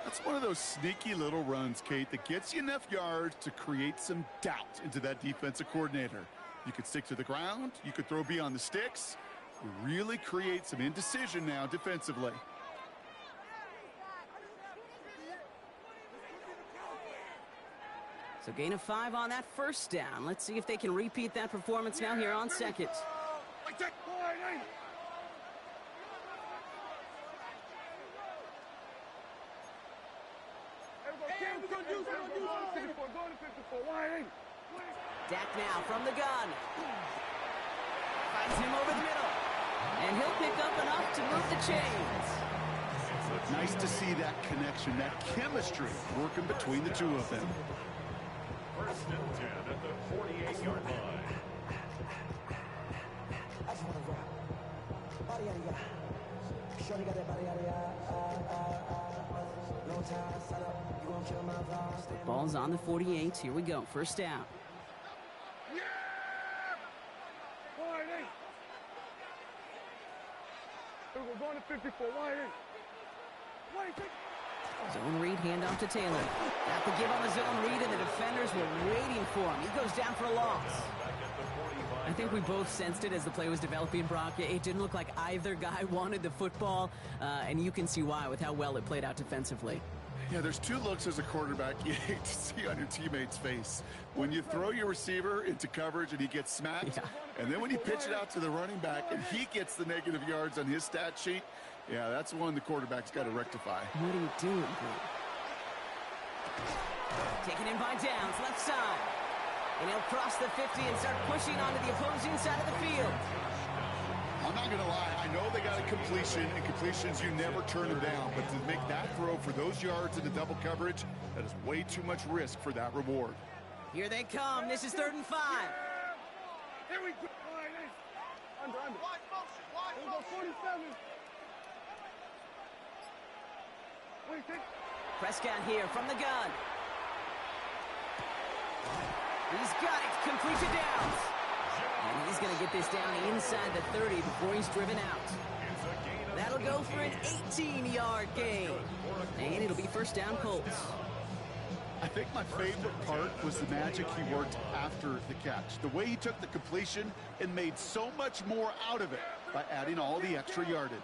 That's one of those sneaky little runs, Kate, that gets you enough yards to create some doubt into that defensive coordinator. You could stick to the ground. You could throw beyond the sticks. You really create some indecision now defensively. So gain of 5 on that first down. Let's see if they can repeat that performance now here on second. Dak now from the gun. Finds him over the middle. And he'll pick up enough to move the chains. Nice to see that connection, that chemistry working between the two of them. First and 10 at the 48-yard line. Ball's on the 48. Here we go. First down. We're going to 54. Zone read, handoff to Taylor. Got the give on the zone read, and the defenders were waiting for him. He goes down for a loss. I think we both sensed it as the play was developing, Brock. It didn't look like either guy wanted the football, and you can see why with how well it played out defensively. Yeah, there's two looks as a quarterback you hate to see on your teammate's face. When you throw your receiver into coverage and he gets smacked, and then when you pitch it out to the running back and he gets the negative yards on his stat sheet, yeah, that's one the quarterback's got to rectify. What are you doing, bro? Taken in by Downs, left side. And he'll cross the 50 and start pushing onto the opposing side of the field. I'm not going to lie. I know they got a completion, and completions, you never turn them down. But to make that throw for those yards into double coverage, that is way too much risk for that reward. Here they come. This is 3rd and 5. Here we go. Under. Wide motion. 47. Prescott here from the gun. He's got it. Complete to Downs. And he's going to get this down inside the 30 before he's driven out. That'll go for an 18-yard gain. And it'll be first down Colts. I think my favorite part was the magic he worked after the catch. The way he took the completion and made so much more out of it by adding all the extra yardage.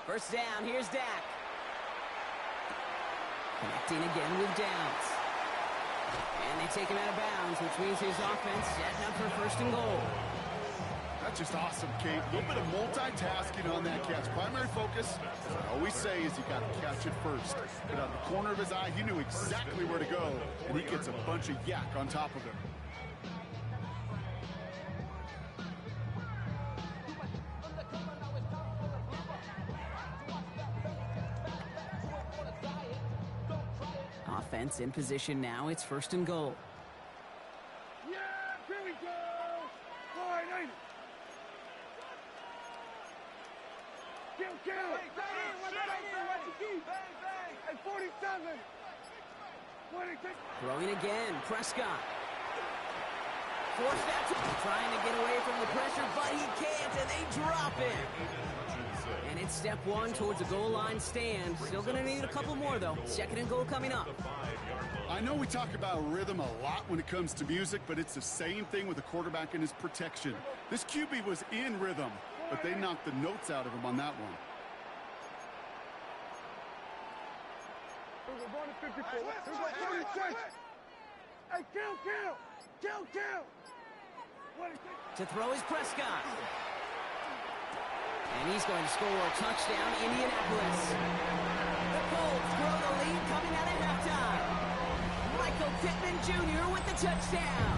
First down, here's Dak. Connecting again with Downs. And they take him out of bounds, which means his offense setting up for 1st and goal. That's just awesome, Kate. A little bit of multitasking on that catch. Primary focus, as I always say, is you got to catch it first. But out of the corner of his eye, he knew exactly where to go, and he gets a bunch of yak on top of him. Offense in position now. It's 1st and goal. Yeah, here we go. Wide. Kill. And 47. Throwing again. Prescott. Forced that, trying to get away from the pressure, but he can't, and they drop it. And it's step 1 towards a goal line stand. Still going to need a couple more, though. 2nd and goal coming up. I know we talk about rhythm a lot when it comes to music, but it's the same thing with the quarterback and his protection. This QB was in rhythm, but they knocked the notes out of him on that one. We're going to 54. We're going to 46. Hey, kill. To throw is Prescott. And he's going to score a touchdown, Indianapolis. The Colts grow the lead coming out of halftime. Michael Pittman Jr. with the touchdown.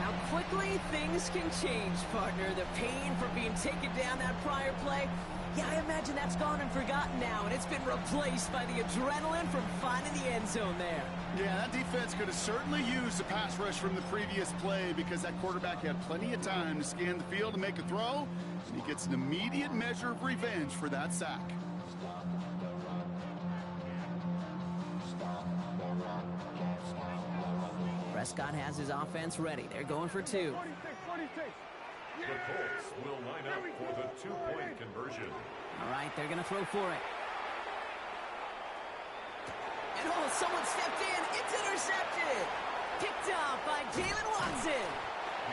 How quickly things can change, partner. The pain for being taken down that prior play, yeah, I imagine that's gone and forgotten now, and it's been replaced by the adrenaline from finding the end zone there. Yeah, that defense could have certainly used the pass rush from the previous play because that quarterback had plenty of time to scan the field and make a throw, and he gets an immediate measure of revenge for that sack. Prescott has his offense ready. They're going for 2. 46. The Colts will line up for the two-point conversion. All right, they're going to throw for it. And oh, someone stepped in. It's intercepted. Picked off by Jalen Watson.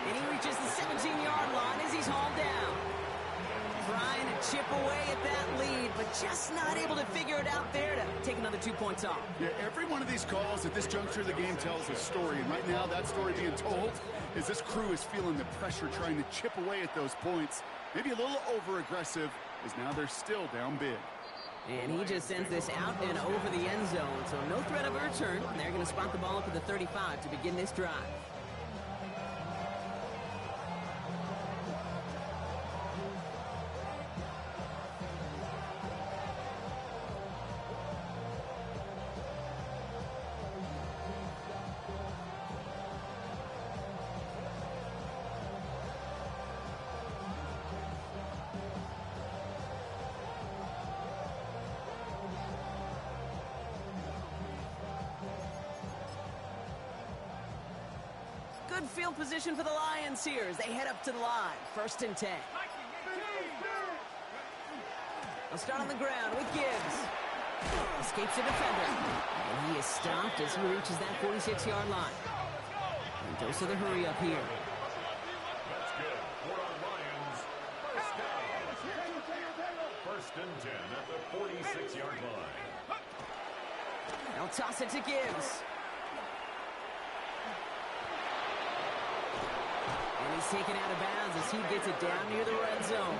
And he reaches the 17-yard line as he's hauled down. Trying to chip away at that lead, but just not able to figure it out there to take another 2 points off. Yeah, every one of these calls at this juncture of the game tells a story. And right now, that story being told is this crew is feeling the pressure, trying to chip away at those points. Maybe a little over-aggressive, as now they're still down big. And he just sends this out and over the end zone, so no threat of a return. They're going to spot the ball up at the 35 to begin this drive. Good field position for the Lions here as they head up to the line. 1st and 10. They'll start on the ground with Gibbs. Escapes a defender. And he is stopped as he reaches that 46-yard line. And goes to the hurry up here. That's good for our Lions. First down. 1st and 10 at the 46-yard line. They'll toss it to Gibbs. And he's taken out of bounds as he gets it down near the red zone.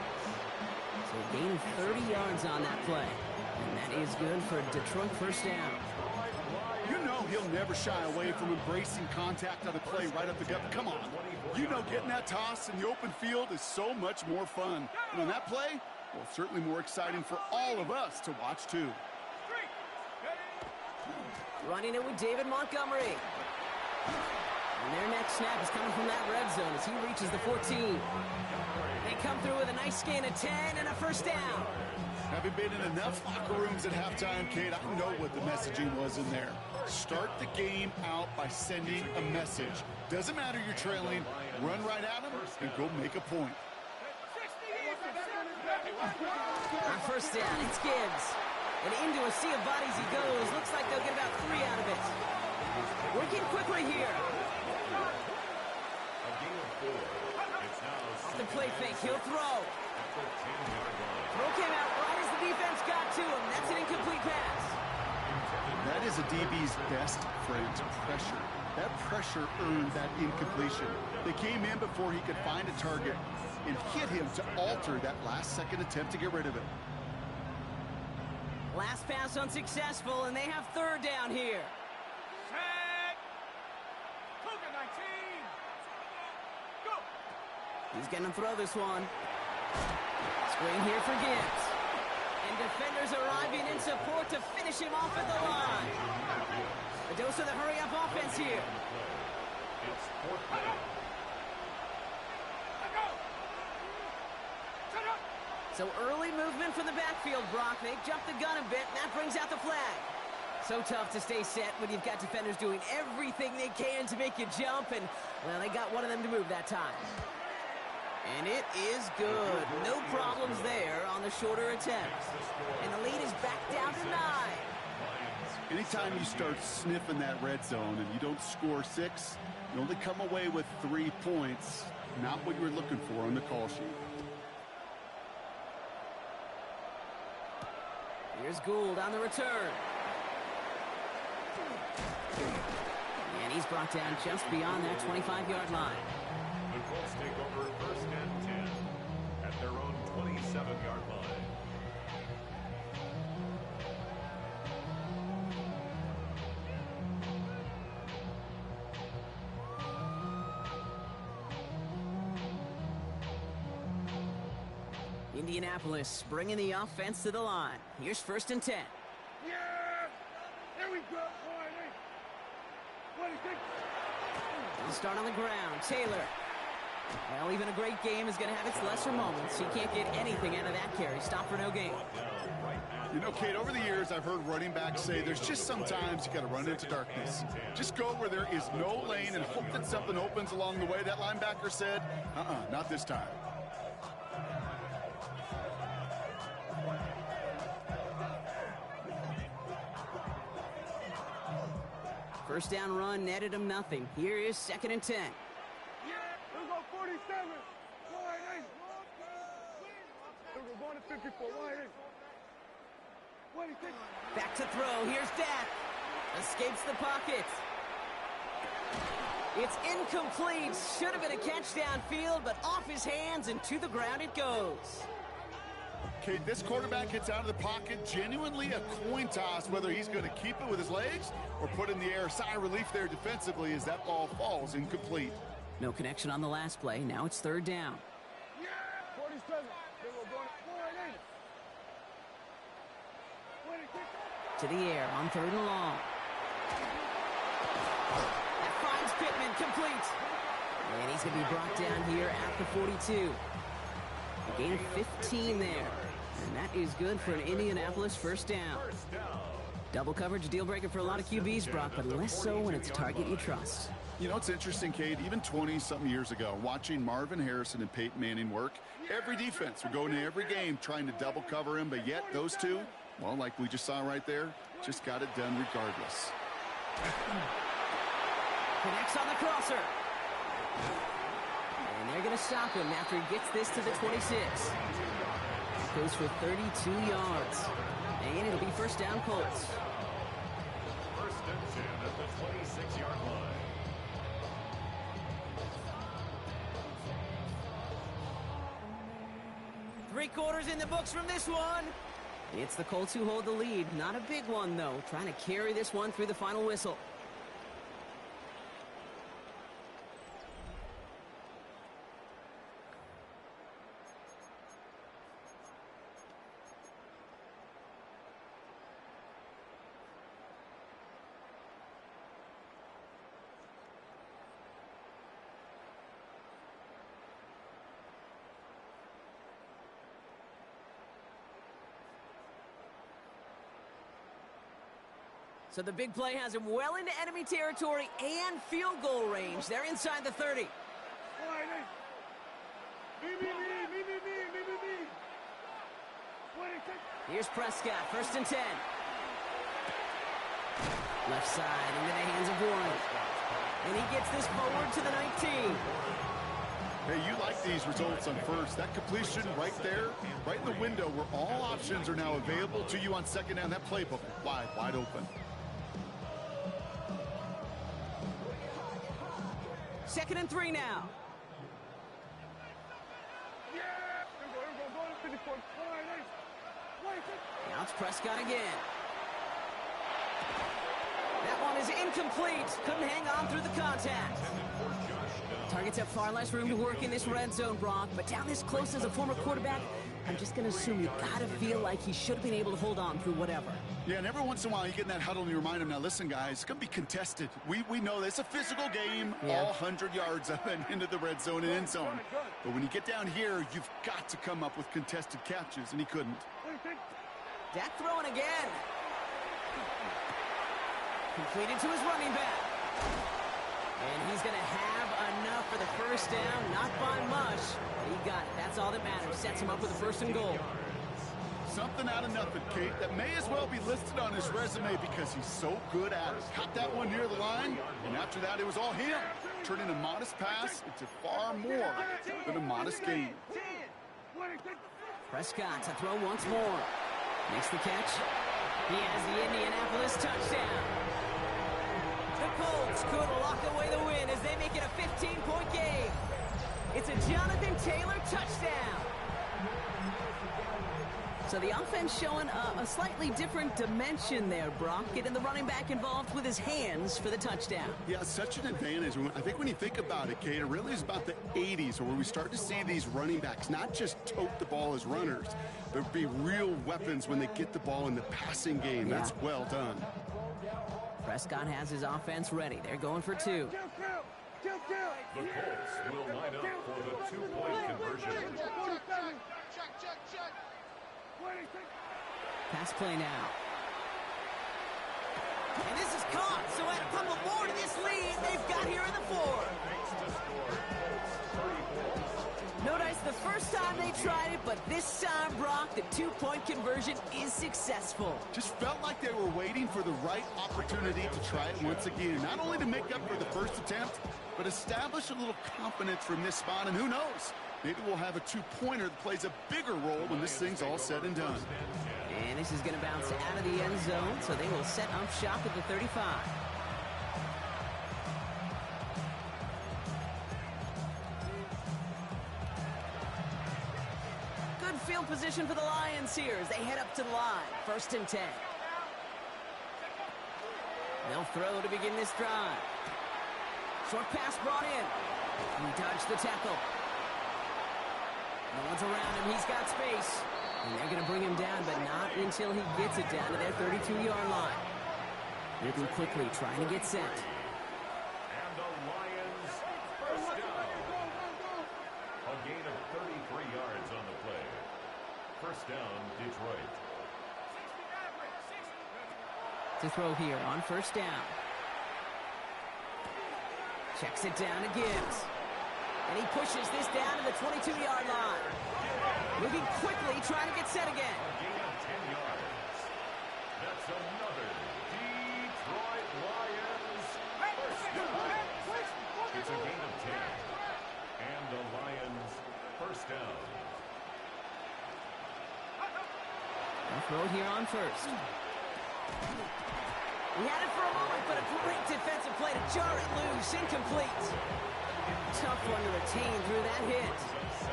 So gain 30 yards on that play. And that is good for a Detroit 1st down. You know he'll never shy away from embracing contact on the play right up the gut. Come on. You know getting that toss in the open field is so much more fun. And on that play, well, certainly more exciting for all of us to watch too. Running it with David Montgomery. And their next snap is coming from that red zone as he reaches the 14. They come through with a nice gain of 10 and a 1st down. Having been in enough locker rooms at halftime, Kate, I know what the messaging was in there. Start the game out by sending a message. Doesn't matter you're trailing, run right at them and go make a point. On 1st down, it's Gibbs. And into a sea of bodies he goes. Looks like they'll get about 3 out of it. Working quickly here. Off the play fake, he'll throw. Throw came out right as the defense got to him. That's an incomplete pass. That is a DB's best friend, pressure. That pressure earned that incompletion. They came in before he could find a target and hit him to alter that last-second attempt to get rid of it. Last pass unsuccessful, and they have 3rd down here. He's going to throw this one. Screen here for Gibbs. And defenders arriving in support to finish him off at the line. A dose of the hurry-up offense here. So early movement from the backfield, Brock. They jumped the gun a bit, and that brings out the flag. So tough to stay set when you've got defenders doing everything they can to make you jump, and, well, they got one of them to move that time. And it is good. No problems there on the shorter attempt. And the lead is back down to 9. Anytime you start sniffing that red zone and you don't score 6, you only come away with 3 points. Not what you were looking for on the call sheet. Here's Gould on the return. And he's brought down just beyond that 25-yard line. The Colts take over 1st and 10 at their own 27-yard line. Indianapolis bringing the offense to the line. Here's 1st and 10. Yeah! There we go, boy! He'll start on the ground. Taylor. Well, even a great game is going to have its lesser moments. He can't get anything out of that carry. Stop for no gain. Right at You know, Kate, over the years, I've heard running backs say there's just sometimes you got to run into darkness. Just go where there is no lane and hope that something opens along the way. That linebacker said, not this time. First down run netted him nothing. Here is 2nd and 10. We're going 47. Wide eight. We're going to 54. Wide eight. Back to throw. Here's Dak. Escapes the pocket. It's incomplete. Should have been a catch downfield, but off his hands and to the ground it goes. Okay, this quarterback gets out of the pocket, genuinely a coin toss, whether he's going to keep it with his legs or put it in the air. Sigh of relief there defensively as that ball falls incomplete. No connection on the last play. Now it's 3rd down. 47. To the air on 3rd and long. That finds Pittman, complete. And he's going to be brought down here at the 42. A gain of 15 there. And that is good for an Indianapolis first down. Double coverage, deal breaker for a lot of QBs, Brock, but less so when it's a target you trust. You know, it's interesting, Kate, even 20-something years ago, watching Marvin Harrison and Peyton Manning work, every defense would go into every game trying to double cover him, but yet those two, well, like we just saw right there, just got it done regardless. Connects on the crosser. And they're going to stop him after he gets this to the 26. Goes for 32 yards. And it'll be first down Colts. First and 10 at the 26-yard line. Three quarters in the books from this one. It's the Colts who hold the lead. Not a big one, though. Trying to carry this one through the final whistle. So the big play has him well into enemy territory and field goal range. They're inside the 30. Here's Prescott, first and 10. Left side into the hands of Warren. And he gets this forward to the 19. Hey, you like these results on first. That completion right there, right in the window where all options are now available to you on second down. That playbook wide open. 2nd and 3 now. Now it's Prescott again. That one is incomplete. Couldn't hang on through the contact. Targets have far less room to work in this red zone, Brock. But down this close as a former quarterback, I'm just going to assume you got to feel like he should have been able to hold on through whatever. Yeah, and every once in a while you get in that huddle and you remind him, now listen, guys, it's going to be contested. We know this. It's a physical game, all 100 yards up and into the red zone and end zone. But when you get down here, you've got to come up with contested catches, and he couldn't. Dak throwing again. Completed to his running back. And he's going to have enough for the first down. Not by much, but he got it. That's all that matters. Sets him up with a 1st and goal. Something out of nothing, Kate, that may as well be listed on his resume because he's so good at it. Caught that one near the line, and after that, it was all him. Turning a modest pass into far more than a modest gain. Prescott to throw once more. Makes the catch. He has the Indianapolis touchdown. The Colts could lock away the win as they make it a 15-point game. It's a Jonathan Taylor touchdown. So the offense showing a slightly different dimension there, Brock. Getting the running back involved with his hands for the touchdown. Yeah, such an advantage. I think when you think about it, Kate, it really is about the 80s where we start to see these running backs not just tote the ball as runners, but be real weapons when they get the ball in the passing game. Yeah. That's well done. Prescott has his offense ready. They're going for 2. The Colts will line up for the 2-point conversion. Pass play now. And this is caught, so add a couple more to this lead they've got here in the fourth. No dice the first time they tried it, but this time, Brock, the two-point conversion is successful. Just felt like they were waiting for the right opportunity to try it once again. Not only to make up for the first attempt, but establish a little confidence from this spot. And who knows, maybe we'll have a two-pointer that plays a bigger role when this thing's all said and done. And this is going to bounce out of the end zone, so they will set up shop at the 35. Good field position for the Lions here as they head up to the line. 1st and 10. They'll throw to begin this drive. Short pass brought in. And he dodged the tackle. No one's around him. He's got space. And they're going to bring him down, but not until he gets it down to their 32-yard line. Moving quickly, trying to get set. And the Lions first down. A gain of 33 yards on the play. First down, Detroit. To throw here on 1st down. Checks it down to Gibbs. And he pushes this down to the 22-yard line. Moving quickly, trying to get set again. A gain of 10 yards. That's another Detroit Lions first down. It's a gain of 10. And the Lions first down. They'll throw here on 1st. He had it for a moment, but a great defensive play to jar it loose. Incomplete. Tough one to retain through that hit.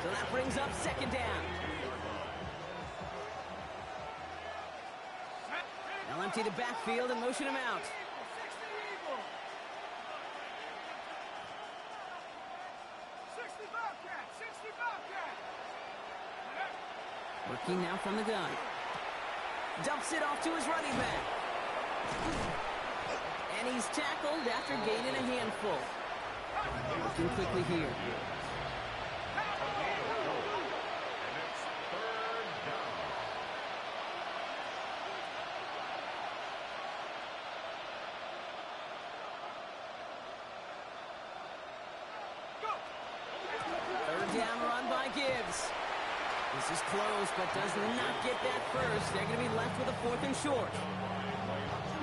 So that brings up 2nd down. They'll empty the backfield and motion him out. Working now from the gun. Dumps it off to his running back. And he's tackled after gaining a handful. Working quickly here. Gibbs. This is close, but does not get that first. They're going to be left with a 4th and short.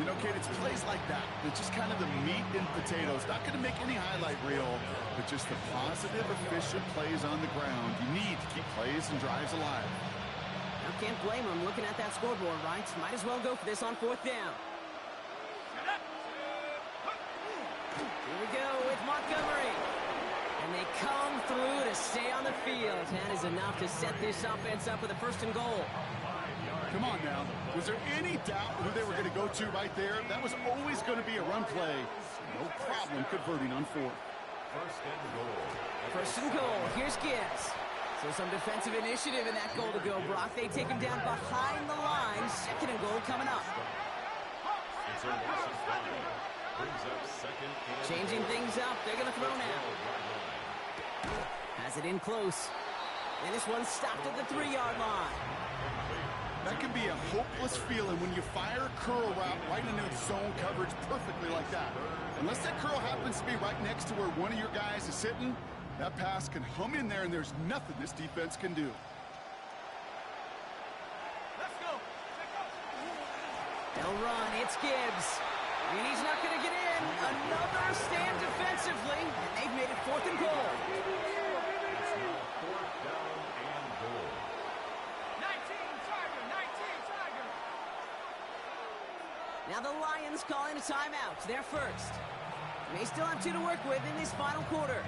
You know, Kate, it's plays like that. It's just kind of the meat and potatoes. Not going to make any highlight reel, but just the positive, efficient plays on the ground. You need to keep plays and drives alive. I can't blame him looking at that scoreboard, right? Might as well go for this on 4th down. Here we go with Montgomery. And they come through to stay on the field. That is enough to set this offense up with a 1st and goal. Come on now. Was there any doubt who they were going to go to right there? That was always going to be a run play. No problem converting on 4th. 1st and goal. 1st and goal. Here's Gibbs. So some defensive initiative in that goal to go, Brock. They take him down behind the line. 2nd and goal coming up. It's a loss of 5. Brings up 2nd and changing things up. They're going to throw now. Has it in close. And this one's stopped at the 3-yard line. That can be a hopeless feeling when you fire a curl route right into zone coverage perfectly like that. Unless that curl happens to be right next to where one of your guys is sitting, that pass can hum in there and there's nothing this defense can do. Let's go. They'll run. It's Gibbs. And he's not going to get in. Another stand defensively. And they've made it 4th and goal. It's now 4th down and goal. 19 Tiger. Now the Lions calling a timeout. They're first. They still have 2 to work with in this final quarter.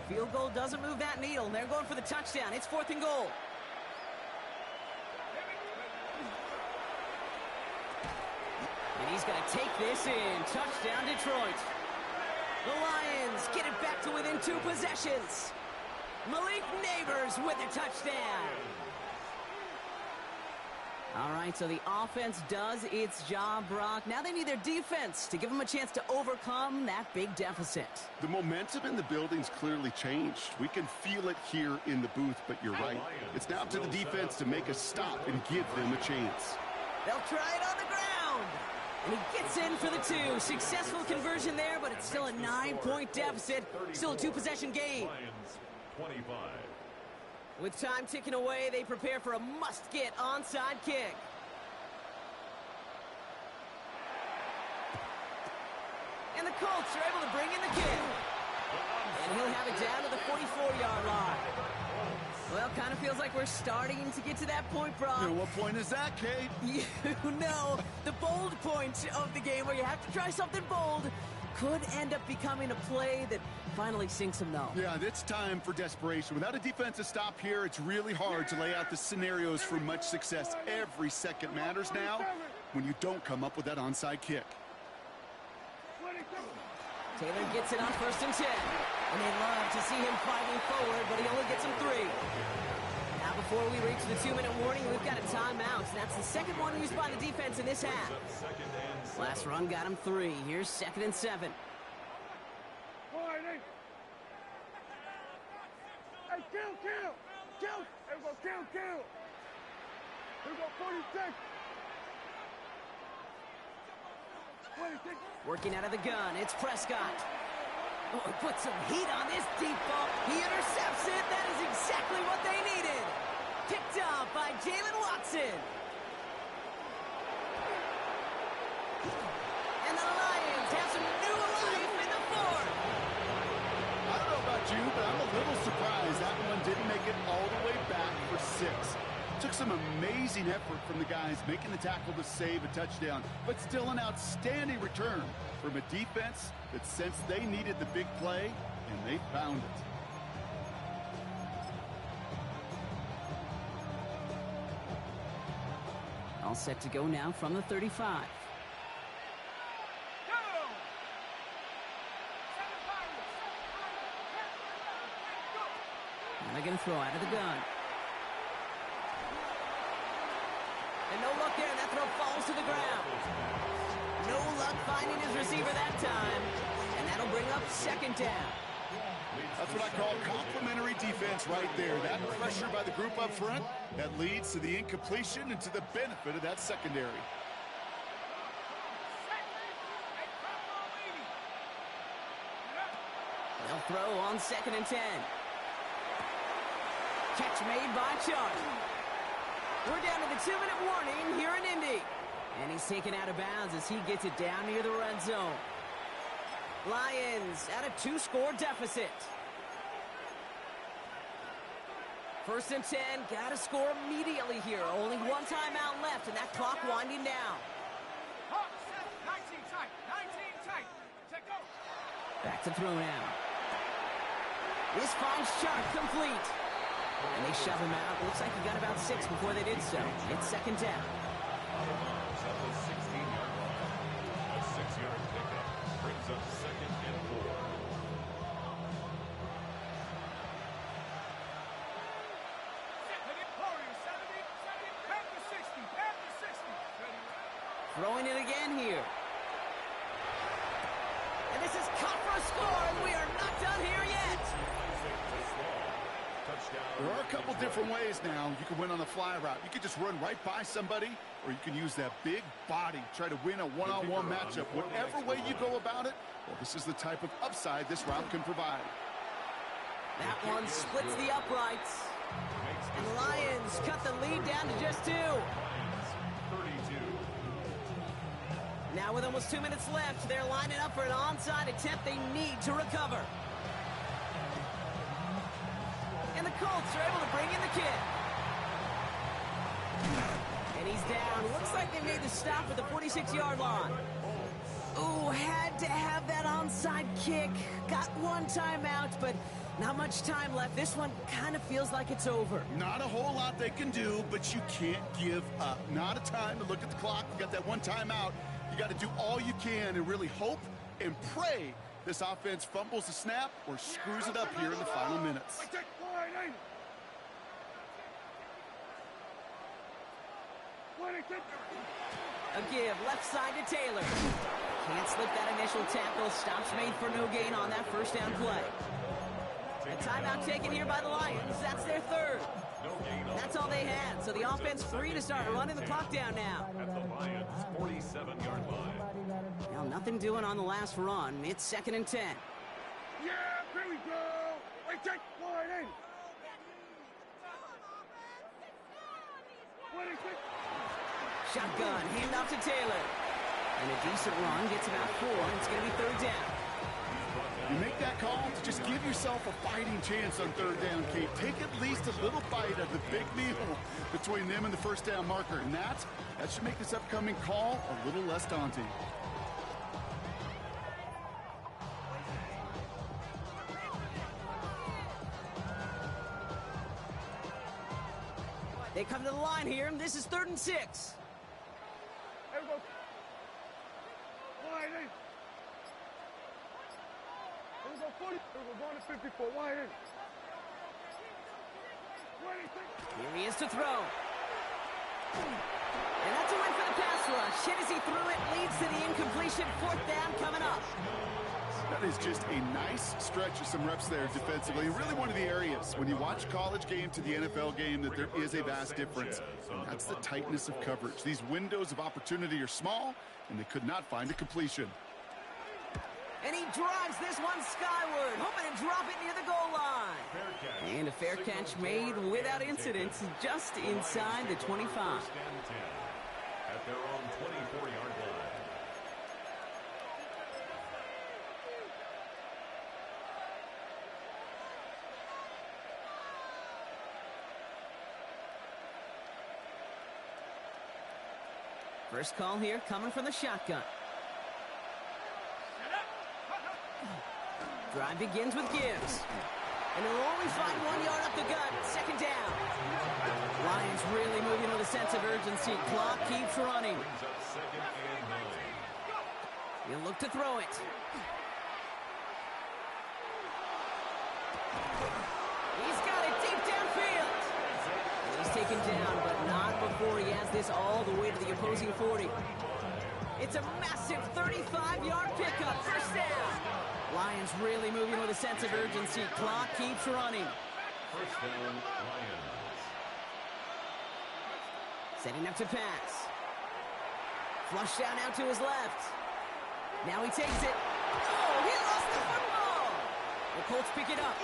Field goal doesn't move that needle. They're going for the touchdown. It's 4th and goal. And he's going to take this in. Touchdown, Detroit. The Lions get it back to within 2 possessions. Malik Neighbors with a touchdown. All right, so the offense does its job, Brock. Now they need their defense to give them a chance to overcome that big deficit. The momentum in the building's clearly changed. We can feel it here in the booth, but you're right. It's now up to the defense to make a stop and give them a chance. They'll try it on the ground. And he gets in for the 2. Successful conversion there, but it's still a 9-point deficit. Still a 2-possession game. Lions 25. With time ticking away, they prepare for a must-get onside kick. And the Colts are able to bring in the kick. And he'll have it down to the 44-yard line. Well, kind of feels like we're starting to get to that point, Brock. You know, what point is that, Kate? You know, the bold point of the game where you have to try something bold could end up becoming a play that finally sinks them, though. Yeah, it's time for desperation. Without a defensive stop here, it's really hard to lay out the scenarios for much success. Every second matters now when you don't come up with that onside kick. Taylor gets it on 1st and 10. And they love to see him fighting forward, but he only gets him 3. Now, before we reach the 2-minute warning, we've got a timeout. And that's the second one used by the defense in this half. Last run got him 3. Here's 2nd and 7. Hey, kill! Hey, go kill! Here go 46. 26. Working out of the gun, it's Prescott. Oh, he put some heat on this deep ball. He intercepts it. That is exactly what they needed. Picked up by Jalen Watson. And the Lions have some new life in the 4th. I don't know about you, but I'm a little surprised that one didn't make it all the way back for 6. Took some amazing effort from the guys making the tackle to save a touchdown, but still an outstanding return from a defense that sensed they needed the big play, and they found it. All set to go now from the 35. And they're going to throw out of the gun. And no luck there, and that throw falls to the ground. No luck finding his receiver that time. And that'll bring up 2nd down. That's what I call complimentary defense right there. That pressure by the group up front, that leads to the incompletion and to the benefit of that secondary. They'll throw on 2nd and 10. Catch made by Chuck. We're down to the 2-minute warning here in Indy. And he's taken out of bounds as he gets it down near the red zone. Lions at a 2-score deficit. 1st and 10, gotta score immediately here. Only 1 timeout left, and that clock winding down. 19 tight. Check go. Back to throw now. This finds Sharp complete. And they shove him out. Looks like he got about 6 before they did so. It's 2nd down. Out of bounds at the 16-yard line. A 6-yard pickup brings up 2nd and 4. Throwing it again here. And this is caught for a score, and we are not done here yet. There are a couple different ways now. You can win on the fly route. You can just run right by somebody, or you can use that big body, try to win a one-on-one matchup. Whatever way you go about it, well, this is the type of upside this route can provide. That one splits the uprights. And the Lions cut the lead down to just 2. 32. Now with almost 2 minutes left, they're lining up for an onside attempt they need to recover. And the Colts are able to bring in the kick. And he's down. Looks like they made the stop at the 46-yard line. Ooh, had to have that onside kick. Got 1 timeout, but not much time left. This one kind of feels like it's over. Not a whole lot they can do, but you can't give up. Not a time to look at the clock. You got that 1 timeout. You got to do all you can and really hope and pray This offense fumbles the snap or screws it up here in the final minutes. A give, left side to Taylor. Can't slip that initial tackle. Stops made for no gain on that first down play. A timeout taken here by the Lions. That's their third. That's all they had. So the offense free to start running the clock down now. At the Lions' 47-yard line. Now nothing doing on the last run. It's 2nd and 10. Yeah, here we go. Wait, take line in. Shotgun, handoff to Taylor. And a decent run, gets about 4, and it's going to be 3rd down. You make that call to just give yourself a fighting chance on 3rd down, Kate. Take at least a little bite of the big meal between them and the first down marker. And that should make this upcoming call a little less daunting. They come to the line here, and this is 3rd and 6. There we go. Line in. There we go, 40. There we go, going to 54. Line in. Here he is to throw. And that's a win for the pass rush. Hit as he threw it, leads to the incompletion. 4th down coming up. That is just a nice stretch of some reps there defensively. Really one of the areas when you watch college game to the NFL game that there is a vast difference. And that's the tightness of coverage. These windows of opportunity are small, and they could not find a completion. And he drives this one skyward, hoping to drop it near the goal line. And a fair catch made without incident, just inside the 25. At their own 24-yard line. First call here coming from the shotgun. Drive begins with Gibbs. And he'll only find 1 yard up the gut. 2nd down. Lions really moving with a sense of urgency. Clock keeps running. He'll look to throw it. He's got it deep downfield. He's taken down, but not before he has this all the way to the opposing 40. It's a massive 35-yard pickup. First down. Lions really moving with a sense of urgency. Clock keeps running. First down, Lions. Setting up to pass. Flush down out to his left. Now he takes it. Oh, he lost the football. The Colts pick it up.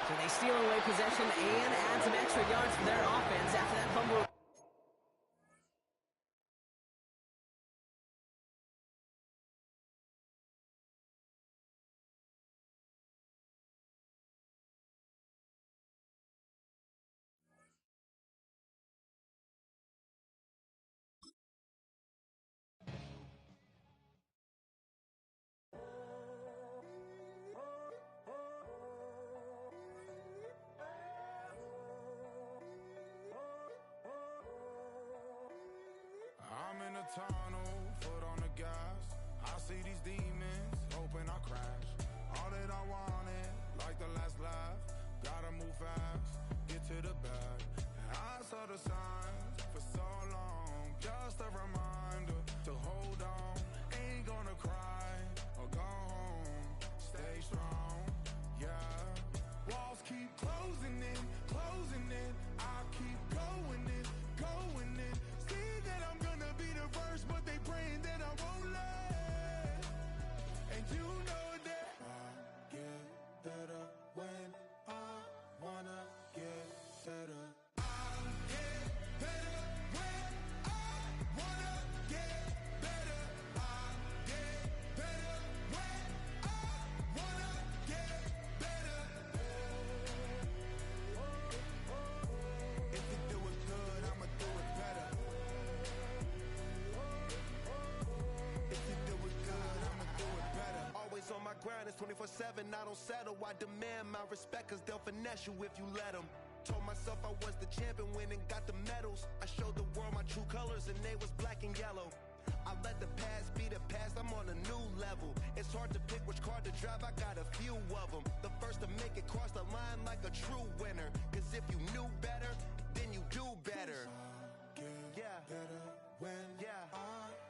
So they steal away possession and add some extra yards for their offense after that fumble. Tunnel, foot on the gas. I see these demons, hoping I crash. All that I wanted, like the last laugh. Gotta move fast, get to the bag. I saw the signs for so long, just a reminder to hold on. Ain't gonna cry or go home. Stay strong, yeah. Walls keep closing in, closing in. I keep going in, going in. See that I'm gonna be the first, but they praying that I won't let. And you know that I get better when I wanna get better. I get better when I wanna get better. I get better when I wanna get better. If you do it good, I'ma do it better. If you do it good, I'ma do it better. Always on my grind, it's 24/7, I don't settle. I demand my respect, cause they'll finesse you if you let them. Told myself I was the champion, went and got the medals. I showed the world my true colors and they was black and yellow. I let the past be the past, I'm on a new level. It's hard to pick which card to drive, I got a few of them. The first to make it cross the line like a true winner. Cause if you knew better, then you do better. Better when I